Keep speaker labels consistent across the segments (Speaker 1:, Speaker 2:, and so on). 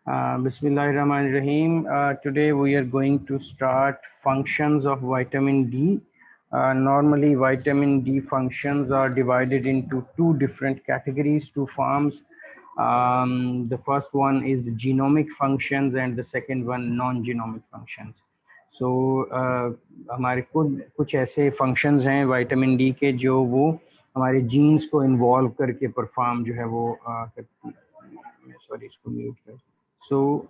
Speaker 1: Bismillahirrahmanirrahim. Today we are going to start functions of vitamin D. Normally vitamin D functions are divided into two different categories, two forms. The first one is genomic functions and the second one non-genomic functions. So हमारे कुछ ऐसे functions हैं vitamin D के जो वो हमारे genes को involve करके perform जो है वो करती है. Sorry, इसको mute कर. So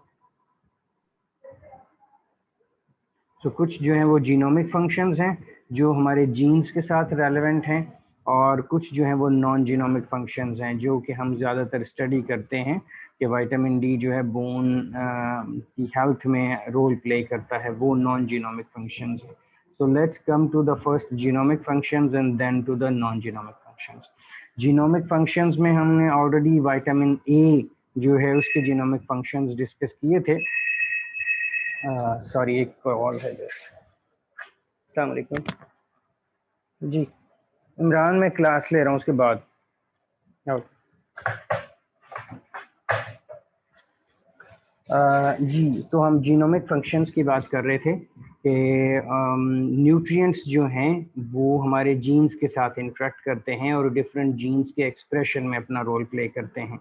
Speaker 1: कुछ जो है वो जीनोमिक फंक्शंस हैं जो हमारे जीन्स के साथ रेलेवेंट हैं और कुछ जो है वो नॉन जीनोमिक फंक्शंस हैं जो कि हम ज़्यादातर स्टडी करते हैं कि विटामिन डी जो है बोन की हेल्थ में रोल प्ले करता है, वो नॉन जीनोमिक फंक्शंस हैं. So let's come to the first genomic functions and then to the non genomic functions. Genomic functions में हमने ऑलरेडी विटामिन ए जो है उसके जीनोमिक फंक्शंस डिस्कस किए थे. सॉरी एक कॉल है. अस्सलाम वालेकुम जी, इमरान मैं क्लास ले रहा हूँ उसके बाद. जी, तो हम जीनोमिक फंक्शंस की बात कर रहे थे कि न्यूट्रिएंट्स जो हैं वो हमारे जीन्स के साथ इंटरेक्ट करते हैं और डिफरेंट जीन्स के एक्सप्रेशन में अपना रोल प्ले करते हैं.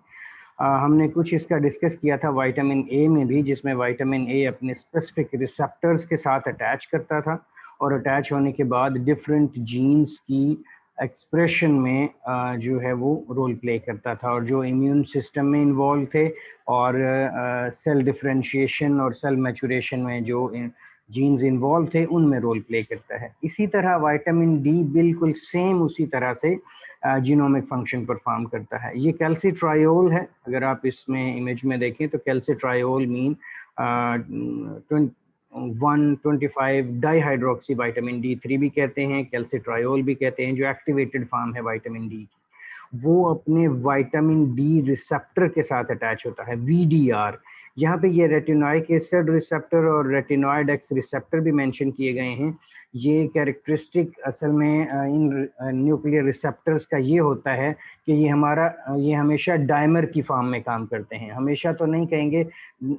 Speaker 1: हमने कुछ इसका डिस्कस किया था विटामिन ए में भी, जिसमें विटामिन ए अपने स्पेसिफिक रिसेप्टर्स के साथ अटैच करता था और अटैच होने के बाद डिफरेंट जीन्स की एक्सप्रेशन में जो है वो रोल प्ले करता था और जो इम्यून सिस्टम में इन्वॉल्व थे और सेल डिफरेंशिएशन और सेल मैचुरेशन में जो जीन्स इन्वॉल्व थे उनमें रोल प्ले करता है. इसी तरह विटामिन डी बिल्कुल सेम उसी तरह से जीनोमिक फंक्शन परफॉर्म करता है. ये कैल्सिट्रायोल है, अगर आप इसमें इमेज में देखें तो कैल्सिट्रायोल मीन 125 डाईहाइड्रोक्सी विटामिन D3 भी कहते हैं, कैल्सिट्रायोल भी कहते हैं, जो एक्टिवेटेड फॉर्म है विटामिन डी की. वो अपने विटामिन डी रिसेप्टर के साथ अटैच होता है, VDR. यहाँ पे ये रेटिनोइक एसिड रिसेप्टर और रेटिनोइड एक्स रिसेप्टर भी मेंशन किए गए हैं. ये कैरेक्टरिस्टिक असल में इन न्यूक्लियर रिसेप्टर्स का ये होता है कि ये हमेशा डायमर की फॉर्म में काम करते हैं. हमेशा तो नहीं कहेंगे,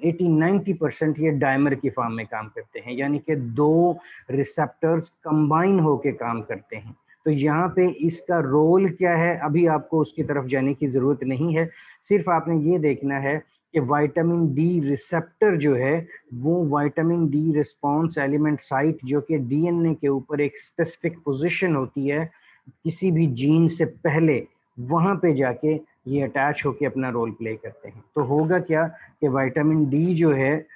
Speaker 1: 80-90% ये डायमर की फॉर्म में काम करते हैं, यानी कि दो रिसेप्टर्स कंबाइन होके काम करते हैं. तो यहाँ पे इसका रोल क्या है अभी आपको उसकी तरफ जाने की ज़रूरत नहीं है. सिर्फ आपने ये देखना है कि विटामिन डी रिसेप्टर जो है वो vitamin D response element site जो कि डीएनए के ऊपर एक स्पेसिफिक पोजीशन होती है किसी भी जीन से पहले, वहाँ पे जाके ये अटैच होके अपना रोल प्ले करते हैं. तो होगा क्या कि विटामिन डी जो है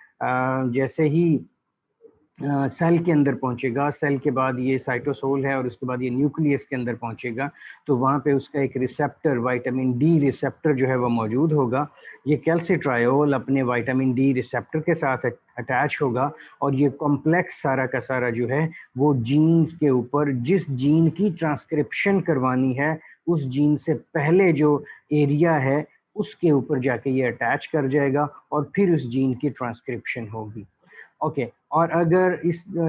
Speaker 1: जैसे ही सेल के अंदर पहुंचेगा, सेल के बाद ये साइटोसोल है और उसके बाद ये न्यूक्लियस के अंदर पहुंचेगा, तो वहाँ पे उसका एक रिसेप्टर विटामिन डी रिसेप्टर जो है वो मौजूद होगा. ये कैल्सिट्रायोल अपने विटामिन डी रिसेप्टर के साथ अटैच होगा और ये कॉम्प्लेक्स सारा का सारा जो है वो जीन्स के ऊपर, जिस जीन की ट्रांसक्रिप्शन करवानी है उस जीन से पहले जो एरिया है उसके ऊपर जाके ये अटैच कर जाएगा और फिर उस जीन की ट्रांसक्रिप्शन होगी. ओके और अगर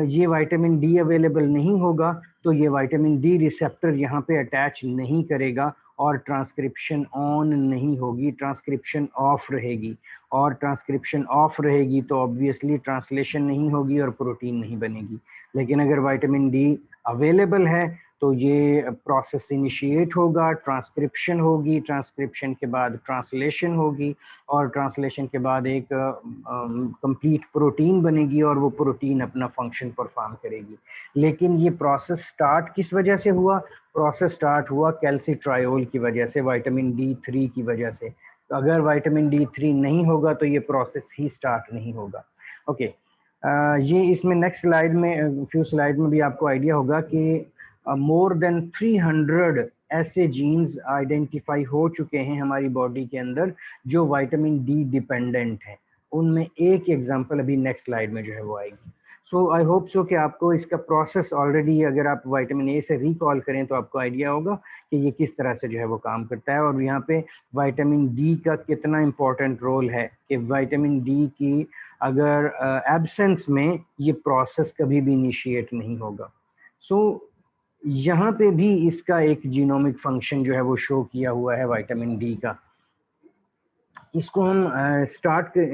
Speaker 1: ये विटामिन डी अवेलेबल नहीं होगा तो ये विटामिन डी रिसेप्टर यहाँ पे अटैच नहीं करेगा और ट्रांसक्रिप्शन ऑन नहीं होगी, ट्रांसक्रिप्शन ऑफ रहेगी. और ट्रांसक्रिप्शन ऑफ रहेगी तो ऑब्वियसली ट्रांसलेशन नहीं होगी और प्रोटीन नहीं बनेगी. लेकिन अगर विटामिन डी अवेलेबल है तो ये प्रोसेस इनिशिएट होगा, ट्रांसक्रिप्शन होगी, ट्रांसक्रिप्शन के बाद ट्रांसलेशन होगी और ट्रांसलेशन के बाद एक कंप्लीट प्रोटीन बनेगी और वो प्रोटीन अपना फंक्शन परफॉर्म करेगी. लेकिन ये प्रोसेस स्टार्ट किस वजह से हुआ? प्रोसेस स्टार्ट हुआ कैल्सिट्रायोल की वजह से, विटामिन D3 की वजह से. तो अगर विटामिन D3 नहीं होगा तो ये प्रोसेस ही स्टार्ट नहीं होगा. ओके ये इसमें नेक्स्ट स्लाइड में, फ्यू स्लाइड में भी आपको आइडिया होगा कि मोर देन 300 ऐसे जीन्स आइडेंटिफाई हो चुके हैं हमारी बॉडी के अंदर जो विटामिन डी डिपेंडेंट हैं. उनमें एक एग्जांपल अभी नेक्स्ट स्लाइड में जो है वो आएगी. सो आई होप सो कि आपको इसका प्रोसेस ऑलरेडी, अगर आप विटामिन ए से रिकॉल करें तो आपको आइडिया होगा कि ये किस तरह से जो है वो काम करता है और यहाँ पे विटामिन डी का कितना इम्पोर्टेंट रोल है कि विटामिन डी की अगर एब्सेंस में ये प्रोसेस कभी भी इनिशिएट नहीं होगा. सो यहाँ पे भी इसका एक जीनोमिक फंक्शन जो है वो शो किया हुआ है विटामिन डी का. इसको हम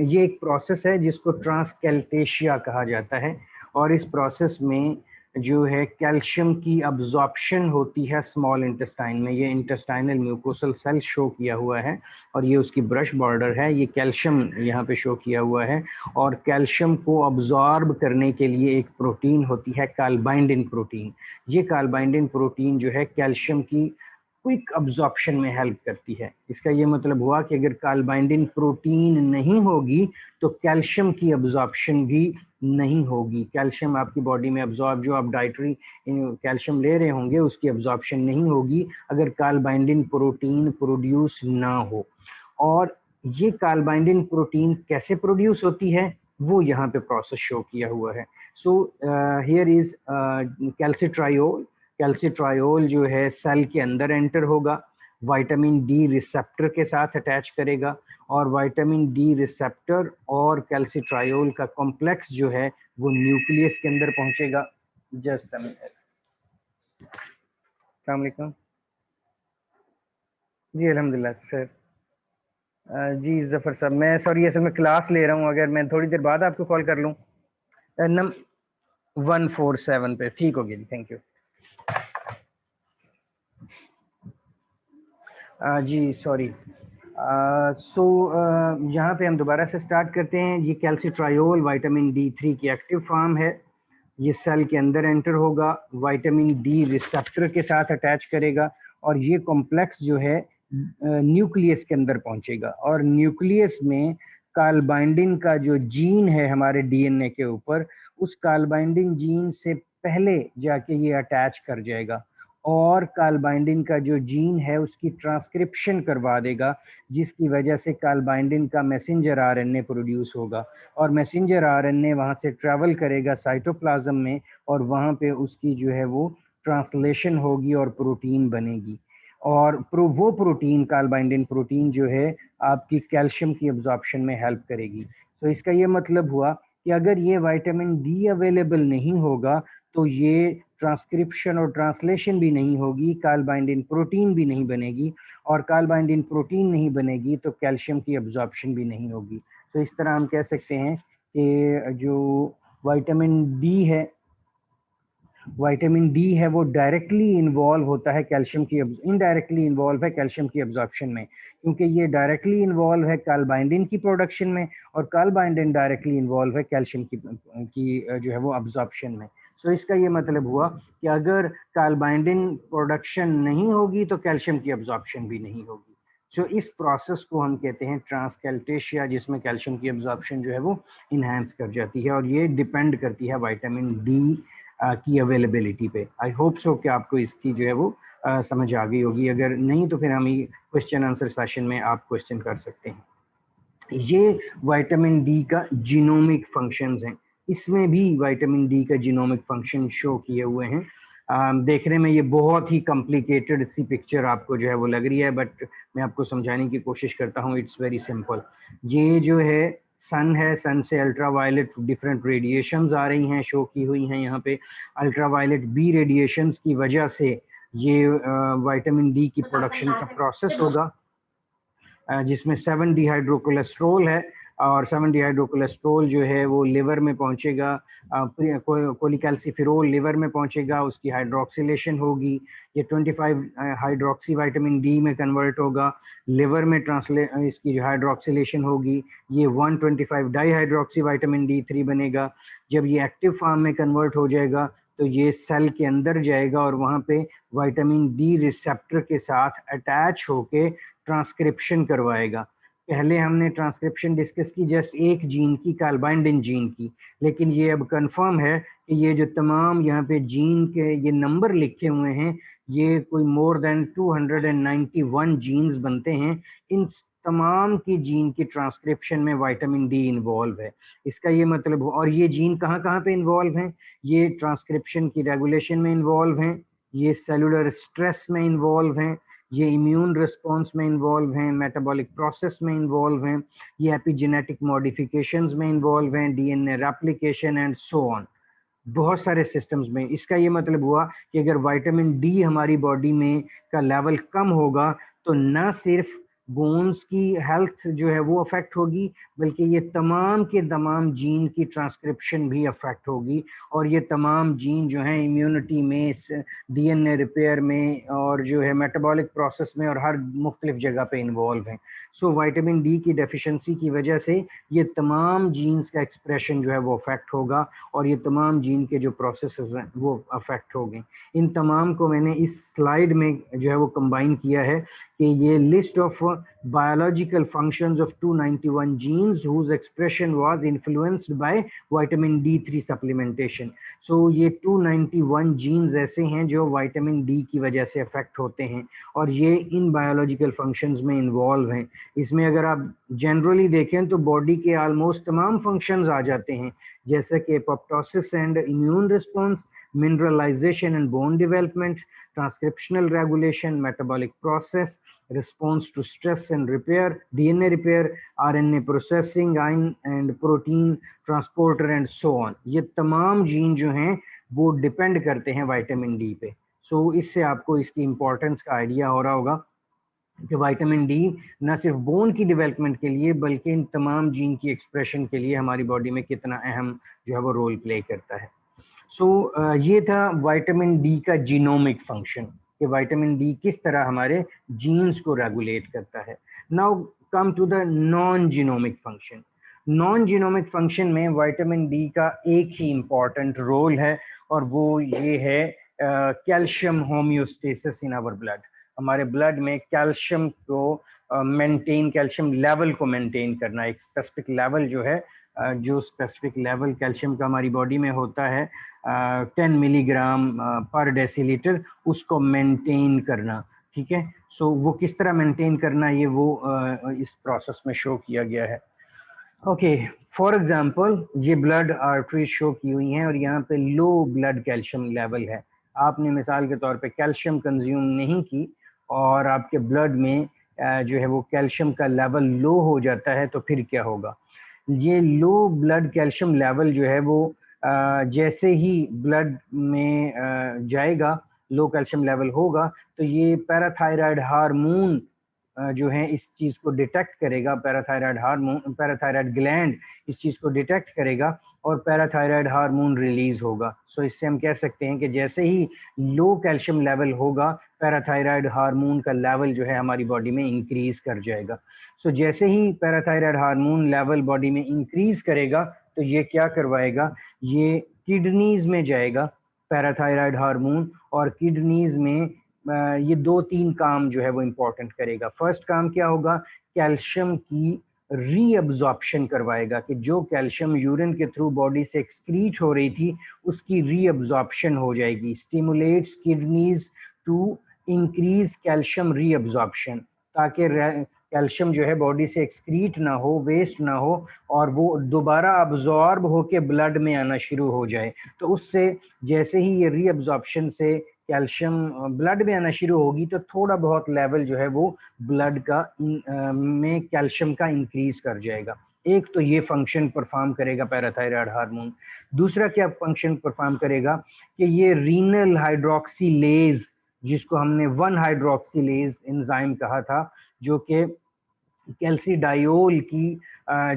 Speaker 1: ये एक प्रोसेस है जिसको ट्रांसकैल्टेशिया कहा जाता है, और इस प्रोसेस में जो है कैल्शियम की अब्जॉर्प्शन होती है स्मॉल इंटेस्टाइन में। ये इंटेस्टाइनल म्यूकोसल सेल शो किया हुआ है, और ये उसकी ब्रश बॉर्डर है, ये कैल्शियम यहाँ पे शो किया हुआ है। और कैल्शियम को अब्जॉर्ब करने के लिए एक प्रोटीन होती है कालबाइंडिन प्रोटीन। ये कालबाइंडिन प्रोटीन जो है कैल्शियम की क्विक अब्जॉर्प्शन में हेल्प करती है। इसका ये मतलब हुआ कि अगर कालबाइंडिन प्रोटीन नहीं होगी तो कैल्शियम की अब्जॉर्प्शन भी नहीं होगी। कैल्शियम आपकी बॉडी में अब्जॉर्ब, जो आप डाइटरी कैल्शियम ले रहे होंगे उसकी अब्जॉर्प्शन नहीं होगी अगर कालबाइंडिन प्रोटीन प्रोड्यूस ना हो। और ये कालबाइंडिन प्रोटीन कैसे प्रोड्यूस होती है वो यहाँ पे प्रोसेस शो किया हुआ है। So here is कैल्सिट्रायोल। कैल्सिट्रायोल जो है सेल के अंदर एंटर होगा, विटामिन डी रिसेप्टर के साथ अटैच करेगा, और विटामिन डी रिसेप्टर और कैल्सिट्रायोल का कॉम्प्लेक्स जो है वो न्यूक्लियस के अंदर पहुंचेगा। Just a minute. अस्सलाम वालेकुम जी, अल्हम्दुलिल्लाह सर। जी जफर साहब, मैं सॉरी असल में क्लास ले रहा हूँ, अगर मैं थोड़ी देर बाद आपको कॉल कर लूँ। नम 147 पे ठीक होगी जी, थैंक यू। जी सॉरी। सो यहाँ पे हम दोबारा से स्टार्ट करते हैं। ये कैल्सिट्रायोल विटामिन D3 की एक्टिव फॉर्म है। ये सेल के अंदर एंटर होगा, विटामिन डी रिसेप्टर के साथ अटैच करेगा, और ये कॉम्प्लेक्स जो है न्यूक्लियस के अंदर पहुंचेगा। और न्यूक्लियस में कालबाइंडिन का जो जीन है हमारे डीएनए के ऊपर, उस कालबाइंडिन जीन से पहले जाके ये अटैच कर जाएगा, और कालबाइंडिन का जो जीन है उसकी ट्रांसक्रिप्शन करवा देगा, जिसकी वजह से कालबाइंडिन का मैसेंजर आरएनए प्रोड्यूस होगा। और मैसेंजर आरएनए वहां से ट्रैवल करेगा साइटोप्लाज्म में, और वहां पे उसकी जो है वो ट्रांसलेशन होगी और प्रोटीन बनेगी। और वो प्रोटीन कालबाइंडिन प्रोटीन जो है आपकी कैल्शियम की अब्जॉर्प्शन में हेल्प करेगी। तो इसका ये मतलब हुआ कि अगर ये विटामिन डी अवेलेबल नहीं होगा तो ये ट्रांसक्रिप्शन और ट्रांसलेशन भी नहीं होगी, कालबाइंडिन प्रोटीन भी नहीं बनेगी, और कालबाइंडिन प्रोटीन नहीं बनेगी तो कैल्शियम की अब्जॉर्प्शन भी नहीं होगी। तो इस तरह हम कह सकते हैं कि जो विटामिन डी है, विटामिन डी है वो डायरेक्टली इन्वॉल्व होता है कैल्शियम की, इनडायरेक्टली इन्वॉल्व है कैल्शियम की अब्जॉर्प्शन में, क्योंकि ये डायरेक्टली इन्वॉल्व है कालबाइंडिन की प्रोडक्शन में, और कालबाइंडिन डायरेक्टली इन्वॉल्व है कैल्शियम की जो है वो अब्जॉर्प्शन में। सो इसका ये मतलब हुआ कि अगर कालबाइंडिन प्रोडक्शन नहीं होगी तो कैल्शियम की अब्जॉर्प्शन भी नहीं होगी। सो इस प्रोसेस को हम कहते हैं ट्रांसकैल्टेशिया, जिसमें कैल्शियम की अब्जॉर्प्शन जो है वो इन्हांस कर जाती है, और ये डिपेंड करती है विटामिन डी की अवेलेबिलिटी पे। आई होप सो कि आपको इसकी जो है वो समझ आ गई होगी। अगर नहीं तो फिर हम ये क्वेश्चन आंसर सेशन में आप क्वेश्चन कर सकते हैं। ये विटामिन डी का जीनोमिक फंक्शंस हैं, इसमें भी विटामिन डी का जीनोमिक फंक्शन शो किए हुए हैं। देखने में ये बहुत ही कॉम्प्लिकेटेड सी पिक्चर आपको जो है वो लग रही है, बट मैं आपको समझाने की कोशिश करता हूँ। It's very simple. ये जो है सन है, सन से अल्ट्रावायलेट डिफरेंट रेडिएशंस आ रही हैं, शो की हुई हैं यहाँ पे। अल्ट्रावायलेट बी रेडिएशंस की वजह से ये विटामिन डी की प्रोडक्शन का प्रोसेस होगा, जिसमें 7 डिहाइड्रोकोलेस्ट्रोल है, और 7 डिहाइड्रोकोलेस्ट्रोल जो है वो लिवर में पहुंचेगा, कोलिकैल्सिफेरोल लिवर में पहुंचेगा, उसकी हाइड्रोक्सिलेशन होगी, ये 25 हाइड्रोक्सी विटामिन डी में कन्वर्ट होगा, लिवर में इसकी जो हाइड्रोक्सिलेशन होगी, ये 125 डाईहाइड्रोक्सी विटामिन D3 बनेगा। जब ये एक्टिव फॉर्म में कन्वर्ट हो जाएगा तो ये सेल के अंदर जाएगा, और वहां पे विटामिन डी रिसेप्टर के साथ अटैच होके ट्रांसक्रिप्शन करवाएगा। पहले हमने ट्रांसक्रिप्शन डिस्कस की जस्ट एक जीन की, कालबाइंडिन जीन की, लेकिन ये अब कंफर्म है कि ये जो तमाम यहाँ पे जीन के ये नंबर लिखे हुए हैं, ये कोई मोर देन 291 जीन्स बनते हैं। इन तमाम की जीन की ट्रांसक्रिप्शन में विटामिन डी इन्वॉल्व है। इसका ये मतलब, और ये जीन कहाँ कहाँ पे इन्वॉल्व हैं? ये ट्रांसक्रिप्शन की रेगुलेशन में इन्वॉल्व हैं, ये सेलुलर स्ट्रेस में इन्वॉल्व हैं, ये इम्यून रिस्पॉन्स में इन्वॉल्व हैं, मेटाबॉलिक प्रोसेस में इन्वॉल्व हैं, ये एपिजेनेटिक मॉडिफिकेशंस में इन्वॉल्व हैं, DNA replication and so on, बहुत सारे सिस्टम्स में। इसका ये मतलब हुआ कि अगर विटामिन डी हमारी बॉडी में का लेवल कम होगा तो न सिर्फ बोन्स की हेल्थ जो है वो अफेक्ट होगी, बल्कि ये तमाम के तमाम जीन की ट्रांसक्रिप्शन भी अफेक्ट होगी, और ये तमाम जीन जो हैं इम्यूनिटी में, डीएनए रिपेयर में, और जो है मेटाबॉलिक प्रोसेस में, और हर मुख्तलिफ जगह पे इन्वॉल्व हैं। सो विटामिन डी की डेफिशिएंसी की वजह से ये तमाम जीन्स का एक्सप्रेशन जो है वो अफेक्ट होगा, और ये तमाम जीन के जो प्रोसेसेस हैं वो अफेक्ट होंगे। इन तमाम को मैंने इस स्लाइड में जो है वो कंबाइन किया है कि ये list of biological functions of 291 genes whose expression was influenced by vitamin D3 supplementation. So ये 291 genes ऐसे हैं जो विटामिन डी की वजह से अफेक्ट होते हैं, और ये इन बायोलॉजिकल फंक्शंस में इन्वॉल्व हैं। इसमें अगर आप जनरली देखें तो बॉडी के ऑलमोस्ट तमाम फंक्शंस आ जाते हैं, जैसे कि apoptosis and immune response, mineralization and bone development, transcriptional regulation, metabolic process, response to stress and repair, DNA repair, RNA processing, ion and protein transporter and so on. ये तमाम gene जो हैं वो डिपेंड करते हैं विटामिन डी पे। सो इससे आपको इसकी इम्पोर्टेंस का आइडिया हो रहा होगा कि विटामिन डी न सिर्फ बोन की डेवलपमेंट के लिए बल्कि इन तमाम जीन की एक्सप्रेशन के लिए हमारी बॉडी में कितना अहम जो है वो रोल प्ले करता है। सो ये था विटामिन डी का जीनोमिक फंक्शन, कि विटामिन डी किस तरह हमारे जीन्स को रेगुलेट करता है। Now come to the non genomic function. Non genomic function में विटामिन डी का एक ही इम्पॉर्टेंट रोल है, और वो ये है calcium homeostasis in our blood. हमारे ब्लड में कैल्शियम को मेंटेन, कैल्शियम लेवल को मेंटेन करना, एक स्पेसिफिक लेवल जो है, जो स्पेसिफिक लेवल कैल्शियम का हमारी बॉडी में होता है 10 मिलीग्राम पर डेसीलीटर, उसको मेंटेन करना। ठीक है, सो वो किस तरह मेंटेन करना ये वो इस प्रोसेस में शो किया गया है। ओके, फॉर एग्जांपल ये ब्लड आर्टरी शो की हुई हैं, और यहाँ पे लो ब्लड कैल्शियम लेवल है। आपने मिसाल के तौर पे कैल्शियम कंज्यूम नहीं की और आपके ब्लड में जो है वो कैल्शियम का लेवल लो हो जाता है, तो फिर क्या होगा? ये लो ब्लड कैल्शियम लेवल जो है वो जैसे ही ब्लड में जाएगा, लो कैल्शियम लेवल होगा, तो ये पैराथायराइड हार्मोन जो है इस चीज को डिटेक्ट करेगा। पैराथायराइड हार्मोन, पैराथायराइड ग्लैंड इस चीज को डिटेक्ट करेगा और पैराथायराइड हार्मोन रिलीज होगा। सो इससे हम कह सकते हैं कि जैसे ही लो कैल्शियम लेवल होगा, पैराथायराइड हार्मोन का लेवल जो है हमारी बॉडी में इंक्रीज कर जाएगा। सो जैसे ही पैराथायराइड हार्मोन लेवल बॉडी में इंक्रीज करेगा, तो ये क्या करवाएगा, ये किडनीज में जाएगा पैराथायराइड हार्मोन, और किडनीज में ये 2-3 काम जो है वो इम्पोर्टेंट करेगा। फर्स्ट काम क्या होगा, कैल्शियम की रीअब्जॉर्प्शन करवाएगा, कि जो कैल्शियम यूरिन के थ्रू बॉडी से एक्सक्रीट हो रही थी उसकी रीअब्जॉर्प्शन हो जाएगी। Stimulates kidneys to increase calcium reabsorption, ताकि कैल्शियम जो है बॉडी से एक्सक्रीट ना हो, वेस्ट ना हो, और वो दोबारा अब्जॉर्ब होके ब्लड में आना शुरू हो जाए। तो उससे जैसे ही ये रीअब्जॉर्प्शन से कैल्शियम ब्लड में आना शुरू होगी, तो थोड़ा बहुत लेवल जो है वो ब्लड का में कैल्शियम का इंक्रीज कर जाएगा। एक तो ये फंक्शन परफॉर्म करेगा पैराथायराइड हार्मोन। दूसरा क्या फंक्शन परफॉर्म करेगा कि ये रीनल हाइड्रोक्सीलेज, जिसको हमने 1 हाइड्रोक्सीलेज एंजाइम कहा था, जो कि कैल्सीडायोल की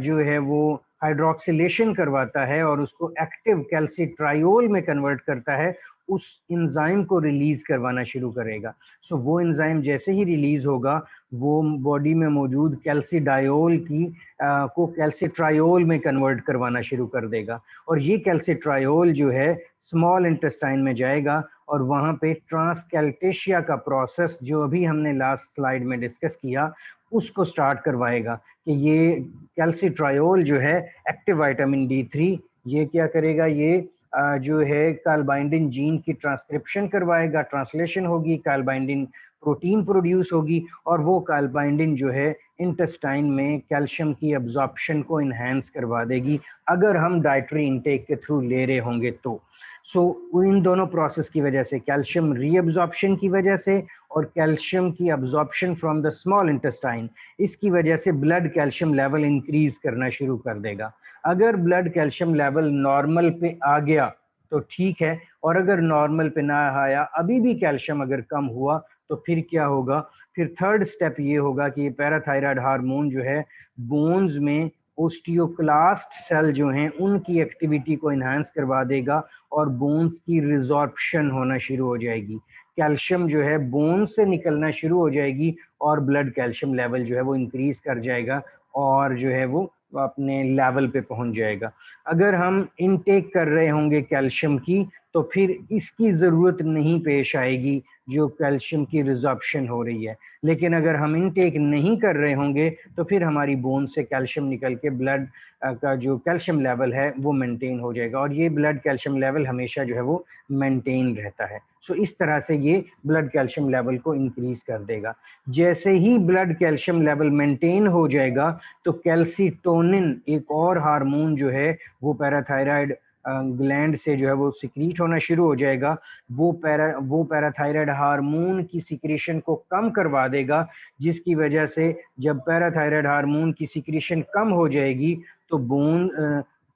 Speaker 1: जो है वो हाइड्रोक्सिलेशन करवाता है और उसको एक्टिव कैल्सीट्रायोल में कन्वर्ट करता है, उस एंजाइम को रिलीज करवाना शुरू करेगा। सो वो एंजाइम जैसे ही रिलीज होगा, वो बॉडी में मौजूद कैल्सीडायोल की को कैल्सीट्रायोल में कन्वर्ट करवाना शुरू कर देगा, और ये कैल्सीट्रायोल जो है स्मॉल इंटेस्टाइन में जाएगा, और वहां पे ट्रांसकैल्टेशिया का प्रोसेस जो अभी हमने लास्ट स्लाइड में डिस्कस किया उसको स्टार्ट करवाएगा, कि ये कैल्सीट्रायोल जो है एक्टिव विटामिन D3, ये क्या करेगा, ये जो है कालबाइंडिन जीन की ट्रांसक्रिप्शन करवाएगा, ट्रांसलेशन होगी, कालबाइंडिन प्रोटीन प्रोड्यूस होगी, और वो कालबाइंडिन जो है इंटेस्टाइन में कैल्शियम की एब्जॉर्प्शन को इन्हेंस करवा देगी, अगर हम डाइटरी इनटेक के थ्रू ले रहे होंगे तो। सो इन दोनों प्रोसेस की वजह से, कैल्शियम रीअब्जॉर्प्शन की वजह से और कैल्शियम की absorption from the small intestine, इसकी वजह से ब्लड कैल्शियम लेवल इंक्रीज करना शुरू कर देगा। अगर ब्लड कैल्शियम लेवल नॉर्मल पे आ गया तो ठीक है, और अगर नॉर्मल पे ना आया, अभी भी कैल्शियम अगर कम हुआ, तो फिर क्या होगा फिर थर्ड स्टेप ये होगा कि पैराथायराइड हार्मोन जो है बोन्स में ओस्टियोक्लास्ट सेल जो हैं उनकी एक्टिविटी को इन्हांस करवा देगा और बोन्स की रिजॉर्प्शन होना शुरू हो जाएगी। कैल्शियम जो है बोन से निकलना शुरू हो जाएगी और ब्लड कैल्शियम लेवल जो है वो इंक्रीज कर जाएगा और जो है वो अपने लेवल पे पहुंच जाएगा। अगर हम इनटेक कर रहे होंगे कैल्शियम की तो फिर इसकी ज़रूरत नहीं पेश आएगी जो कैल्शियम की रिजॉर्प्शन हो रही है। लेकिन अगर हम इनटेक नहीं कर रहे होंगे तो फिर हमारी बोन से कैल्शियम निकल के ब्लड का जो कैल्शियम लेवल है वो मेंटेन हो जाएगा और ये ब्लड कैल्शियम लेवल हमेशा जो है वो मेंटेन रहता है। सो इस तरह से ये ब्लड कैल्शियम लेवल को इंक्रीज कर देगा। जैसे ही ब्लड कैल्शियम लेवल मेंटेन हो जाएगा तो कैल्सीटोनिन एक और हार्मोन जो है वो पैराथायराइड ग्लैंड से जो है वो सिक्रीट होना शुरू हो जाएगा। वो पैराथायराइड हार्मोन की सिक्रीशन को कम करवा देगा, जिसकी वजह से जब पैराथायराइड हार्मोन की सिक्रीशन कम हो जाएगी तो बोन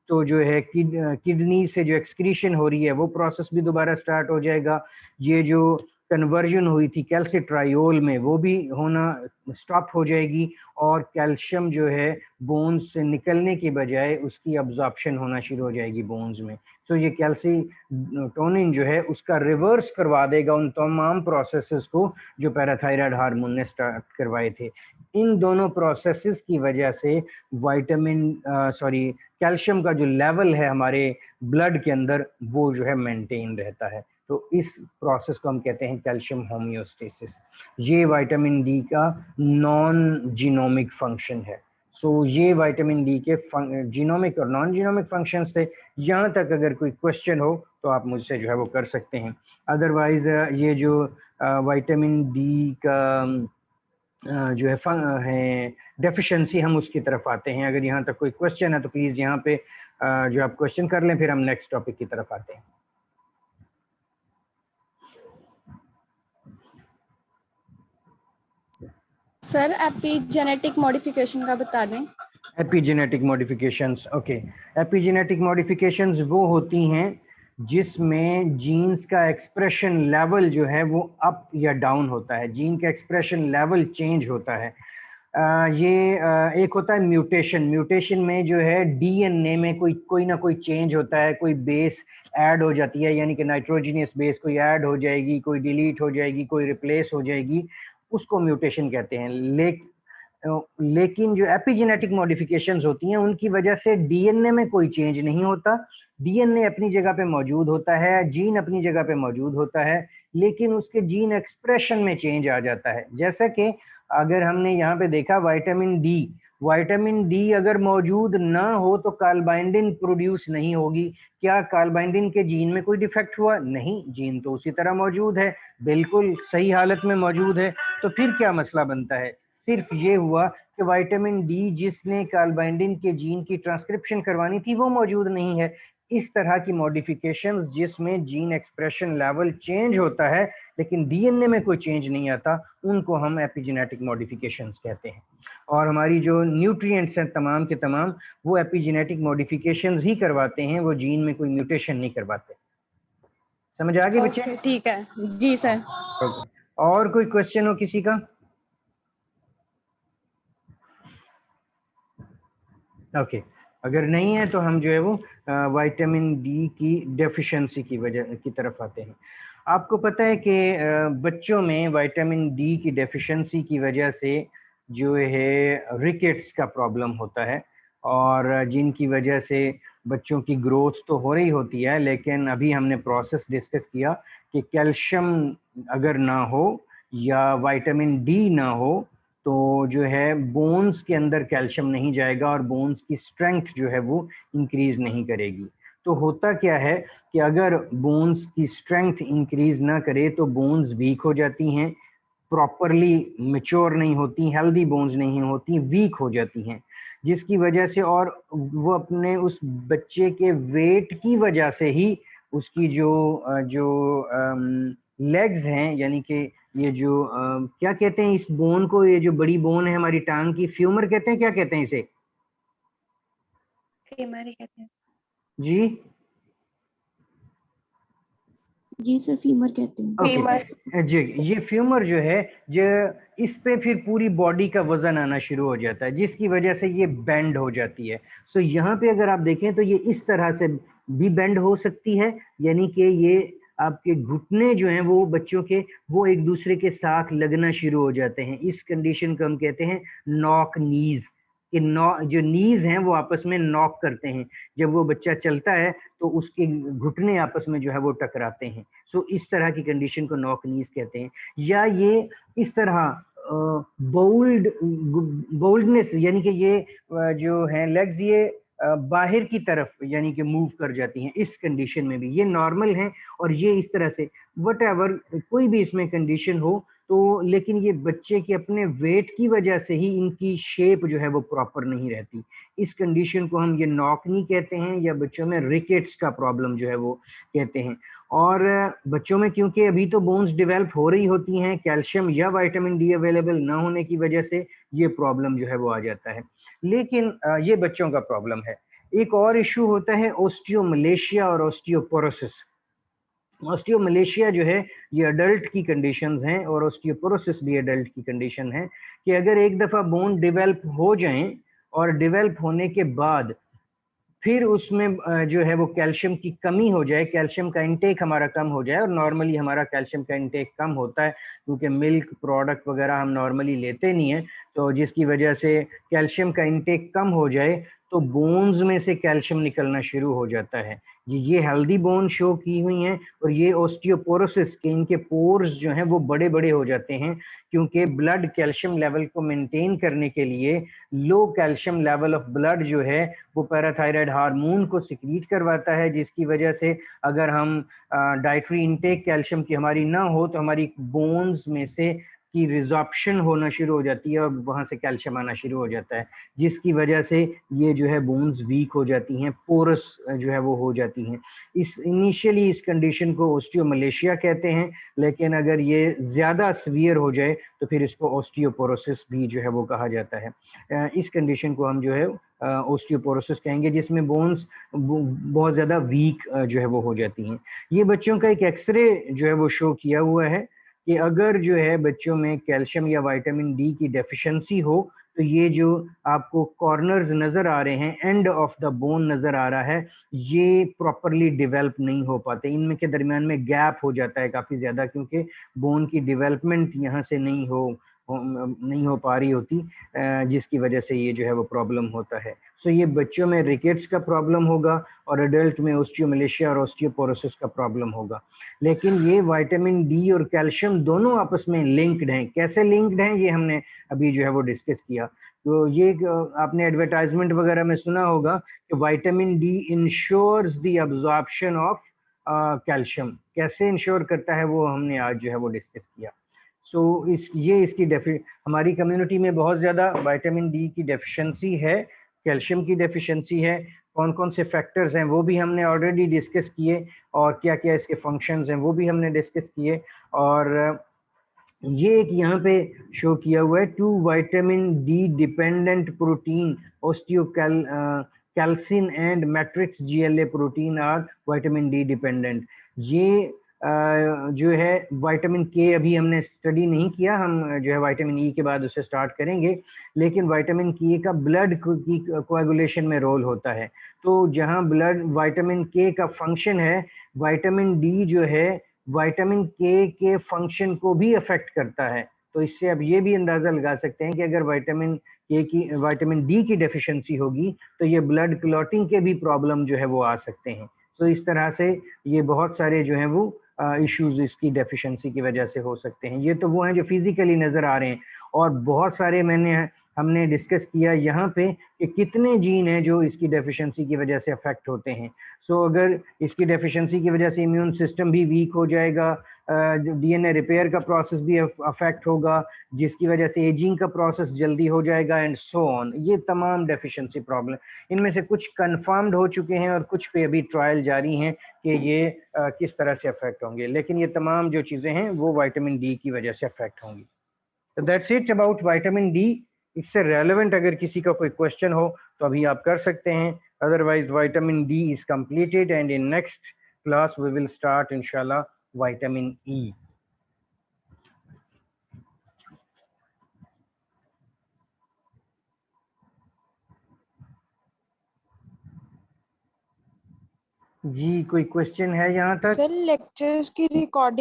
Speaker 1: तो जो है किडनी से जो एक्सक्रीशन हो रही है वो प्रोसेस भी दोबारा स्टार्ट हो जाएगा। ये जो कन्वर्जन हुई थी कैल्सिट्रायोल में वो भी होना स्टॉप हो जाएगी और कैल्शियम जो है बोन्स से निकलने की बजाय उसकी अब्जॉर्प्शन होना शुरू हो जाएगी बोन्स में। तो ये कैल्सीटोनिन जो है उसका रिवर्स करवा देगा उन तमाम प्रोसेसेस को जो पैराथायराइड हार्मोन ने स्टार्ट करवाए थे। इन दोनों प्रोसेसेस की वजह से कैल्शियम का जो लेवल है हमारे ब्लड के अंदर वो जो है मेंटेन रहता है। तो इस प्रोसेस को हम कहते हैं कैल्शियम होम्योस्टेसिस। ये विटामिन डी का नॉन जीनोमिक फंक्शन है। सो ये विटामिन डी के जीनोमिक और नॉन जीनोमिक फंक्शंस थे। यहाँ तक अगर कोई क्वेश्चन हो तो आप मुझसे जो है वो कर सकते हैं। अदरवाइज ये जो विटामिन डी का जो है डेफिशिएंसी, हम उसकी तरफ आते हैं। अगर यहाँ तक कोई क्वेश्चन है तो प्लीज यहाँ पे जो आप क्वेश्चन कर लें, फिर हम नेक्स्ट टॉपिक की तरफ आते हैं।
Speaker 2: सर एपिजेनेटिक मॉडिफिकेशन का बता दें।
Speaker 1: Epigenetic modifications, okay. Epigenetic modifications वो होती हैं जिसमें जीन्स का एक्सप्रेशन लेवल जो है वो अप या डाउन होता है, जीन का एक्सप्रेशन लेवल चेंज होता है। एक होता है म्यूटेशन। म्यूटेशन में जो है डीएनए में कोई ना कोई चेंज होता है, कोई बेस ऐड हो जाती है, यानी कि नाइट्रोजनियस बेस कोई ऐड हो जाएगी, कोई डिलीट हो जाएगी, कोई रिप्लेस हो जाएगी, उसको म्यूटेशन कहते हैं। लेकिन जो एपिजेनेटिक मॉडिफिकेशंस होती हैं उनकी वजह से डीएनए में कोई चेंज नहीं होता। डीएनए अपनी जगह पे मौजूद होता है, जीन अपनी जगह पे मौजूद होता है, लेकिन उसके जीन एक्सप्रेशन में चेंज आ जाता है। जैसा कि अगर हमने यहाँ पे देखा विटामिन डी अगर मौजूद ना हो तो कार्बाइंडिन प्रोड्यूस नहीं होगी। क्या कार्बाइंडिन के जीन में कोई डिफेक्ट हुआ? नहीं, जीन तो उसी तरह मौजूद है, बिल्कुल सही हालत में मौजूद है। तो फिर क्या मसला बनता है? सिर्फ ये हुआ कि विटामिन डी जिसने कार्बाइंडिन के जीन की ट्रांसक्रिप्शन करवानी थी वो मौजूद नहीं है। इस तरह की मॉडिफिकेशंस जिसमें जीन एक्सप्रेशन लेवल चेंज होता है लेकिन डीएनए में कोई चेंज नहीं आता, उनको हम एपिजेनेटिक मॉडिफिकेशंस कहते हैं। और हमारी जो न्यूट्रिएंट्स हैं तमाम के तमाम वो एपिजेनेटिक मॉडिफिकेशंस ही करवाते हैं, वो जीन में कोई म्यूटेशन नहीं करवाते। समझ आ गए बच्चे?
Speaker 2: ठीक है जी सर।
Speaker 1: ओके, और कोई क्वेश्चन हो किसी का? ओके, अगर नहीं है तो हम जो है वो विटामिन डी की डेफिशिएंसी की वजह की तरफ आते हैं। आपको पता है कि बच्चों में विटामिन डी की डेफिशिएंसी की वजह से जो है रिकेट्स का प्रॉब्लम होता है, और जिनकी वजह से बच्चों की ग्रोथ तो हो रही होती है, लेकिन अभी हमने प्रोसेस डिस्कस किया कि कैल्शियम अगर ना हो या विटामिन डी ना हो तो जो है बोन्स के अंदर कैल्शियम नहीं जाएगा और बोन्स की स्ट्रेंथ जो है वो इंक्रीज नहीं करेगी। तो होता क्या है कि अगर बोन्स की स्ट्रेंथ इंक्रीज ना करे तो बोन्स वीक हो जाती हैं, प्रॉपरली मेच्योर नहीं होती, हेल्दी बोन्स नहीं होती, वीक हो जाती हैं, जिसकी वजह से और वो अपने उस बच्चे के वेट की वजह से ही उसकी जो लेग्स हैं, यानी कि ये जो क्या कहते हैं इस बोन को, ये जो बड़ी बोन है हमारी टांग की, फ्यूमर कहते हैं, क्या कहते हैं इसे?
Speaker 3: फीमर कहते हैं
Speaker 1: जी
Speaker 3: जी सर, फीमर कहते हैं।
Speaker 1: ओके जी, ये फ्यूमर जो है, जो इस पे फिर पूरी बॉडी का वजन आना शुरू हो जाता है, जिसकी वजह से ये बेंड हो जाती है। सो यहाँ पे अगर आप देखें तो ये इस तरह से भी बेंड हो सकती है, यानी कि ये आपके घुटने जो हैं वो बच्चों के, वो एक दूसरे के साथ लगना शुरू हो जाते हैं। इस कंडीशन को हम कहते हैं नॉक नीज, कि जो नीज हैं वो आपस में नॉक करते हैं। जब वो बच्चा चलता है तो उसके घुटने आपस में जो है वो टकराते हैं। सो इस तरह की कंडीशन को नॉक नीज कहते हैं। या ये इस तरह बोल्डनेस, यानी कि ये जो है लेग्स ये बाहर की तरफ यानी कि मूव कर जाती हैं, इस कंडीशन में भी ये नॉर्मल है। और ये इस तरह से वट एवर कोई भी इसमें कंडीशन हो तो, लेकिन ये बच्चे के अपने वेट की वजह से ही इनकी शेप जो है वो प्रॉपर नहीं रहती। इस कंडीशन को हम ये नॉकनी कहते हैं, या बच्चों में रिकेट्स का प्रॉब्लम जो है वो कहते हैं। और बच्चों में क्योंकि अभी तो बोन्स डेवलप हो रही होती हैं, कैल्शियम या विटामिन डी अवेलेबल ना होने की वजह से ये प्रॉब्लम जो है वो आ जाता है। लेकिन ये बच्चों का प्रॉब्लम है। एक और इशू होता है ओस्टियोमलेशिया और ओस्टियोपोरोसिस। ऑस्टियोमलेशिया जो है ये अडल्ट की कंडीशंस हैं, और ऑस्टियोपोरोसिस भी अडल्ट की कंडीशन है, कि अगर एक दफा बोन डेवलप हो जाएं और डेवलप होने के बाद फिर उसमें जो है वो कैल्शियम की कमी हो जाए, कैल्शियम का इंटेक हमारा कम हो जाए, और नॉर्मली हमारा कैल्शियम का इंटेक कम होता है क्योंकि मिल्क प्रोडक्ट वगैरह हम नॉर्मली लेते नहीं है, तो जिसकी वजह से कैल्शियम का इंटेक कम हो जाए तो बोन्स में से कैल्शियम निकलना शुरू हो जाता है। ये हेल्दी बोन शो की हुई हैं, और ये ओस्टियोपोरोसिस के इनके पोर्स जो हैं वो बड़े बड़े हो जाते हैं, क्योंकि ब्लड कैल्शियम लेवल को मेंटेन करने के लिए लो कैल्शियम लेवल ऑफ ब्लड जो है वो पैराथायराइड हार्मोन को सिक्रीट करवाता है, जिसकी वजह से अगर हम डाइटरी इनटेक कैल्शियम की हमारी ना हो तो हमारी बोन्स में से की रिजॉर्प्शन होना शुरू हो जाती है और वहां से कैल्शियम आना शुरू हो जाता है, जिसकी वजह से ये जो है बोन्स वीक हो जाती हैं, पोरस जो है वो हो जाती हैं। इस इनिशियली इस कंडीशन को ओस्टियोमलेशिया कहते हैं, लेकिन अगर ये ज्यादा सीवियर हो जाए तो फिर इसको ओस्टियोपोरोसिस भी जो है वो कहा जाता है। इस कंडीशन को हम जो है ओस्टियोपोरोसिस कहेंगे, जिसमें बोन्स बहुत ज्यादा वीक जो है वो हो जाती हैं। ये बच्चों का एक एक्सरे जो है वो शो किया हुआ है कि अगर जो है बच्चों में कैल्शियम या विटामिन डी की डेफिशिएंसी हो तो ये जो आपको कॉर्नर्स नजर आ रहे हैं, एंड ऑफ द बोन नजर आ रहा है, ये प्रॉपरली डेवलप नहीं हो पाते, इनमें के दरमियान में गैप हो जाता है काफी ज्यादा, क्योंकि बोन की डेवलपमेंट यहाँ से नहीं हो पा रही होती, जिसकी वजह से ये जो है वो प्रॉब्लम होता है। सो ये बच्चों में रिकेट्स का प्रॉब्लम होगा और एडल्ट में ओस्टियोमलेशिया और ओस्टियोपोरोसिस का प्रॉब्लम होगा। लेकिन ये विटामिन डी और कैल्शियम दोनों आपस में लिंक्ड हैं। कैसे लिंक्ड हैं ये हमने अभी जो है वो डिस्कस किया। तो ये आपने एडवर्टाइजमेंट वगैरह में सुना होगा कि vitamin D ensures the absorption of calcium. कैसे इंश्योर करता है वो हमने आज जो है वो डिस्कस किया। सो इसकी हमारी कम्युनिटी में बहुत ज़्यादा विटामिन डी की डेफिशिएंसी है, कैल्शियम की डेफिशिएंसी है। कौन कौन से फैक्टर्स हैं वो भी हमने ऑलरेडी डिस्कस किए, और क्या क्या इसके फंक्शंस हैं वो भी हमने डिस्कस किए। और ये एक यहाँ पे शो किया हुआ है, 2 vitamin D dependent protein calcin and matrix GLA protein are vitamin D dependent. ये जो है विटामिन के अभी हमने स्टडी नहीं किया, हम जो है विटामिन ई के बाद उसे स्टार्ट करेंगे, लेकिन विटामिन के का ब्लड की कोएगुलेशन में रोल होता है। तो जहां ब्लड विटामिन के का फंक्शन है, विटामिन डी जो है विटामिन के फंक्शन को भी अफेक्ट करता है। तो इससे अब ये भी अंदाजा लगा सकते हैं कि अगर विटामिन डी की डेफिशिएंसी होगी तो ये ब्लड क्लॉटिंग के भी प्रॉब्लम जो है वो आ सकते हैं। तो इस तरह से ये बहुत सारे जो हैं वो इश्यूज इसकी डेफिशिएंसी की वजह से हो सकते हैं। ये तो वो हैं जो फिजिकली नजर आ रहे हैं, और बहुत सारे हमने डिस्कस किया यहाँ पे कि कितने जीन हैं जो इसकी डेफिशिएंसी की वजह से अफेक्ट होते हैं। सो अगर इसकी डेफिशिएंसी की वजह से इम्यून सिस्टम भी वीक हो जाएगा, DNA रिपेयर का प्रोसेस भी अफेक्ट होगा, जिसकी वजह से एजिंग का प्रोसेस जल्दी हो जाएगा, एंड सो ऑन। ये तमाम डेफिशिएंसी प्रॉब्लम, इनमें से कुछ कंफर्म्ड हो चुके हैं और कुछ पे अभी ट्रायल जारी हैं कि ये किस तरह से अफेक्ट होंगे, लेकिन ये तमाम जो चीज़ें हैं वो विटामिन डी की वजह से अफेक्ट होंगी। तो that's it about vitamin D. इससे रेलेवेंट अगर किसी का कोई क्वेश्चन हो तो अभी आप कर सकते हैं, otherwise vitamin D is completed, and in next class we will start इंशाल्लाह विटामिन ई। जी कोई क्वेश्चन है यहाँ तक?
Speaker 2: सर लेक्चर्स की रिकॉर्डिंग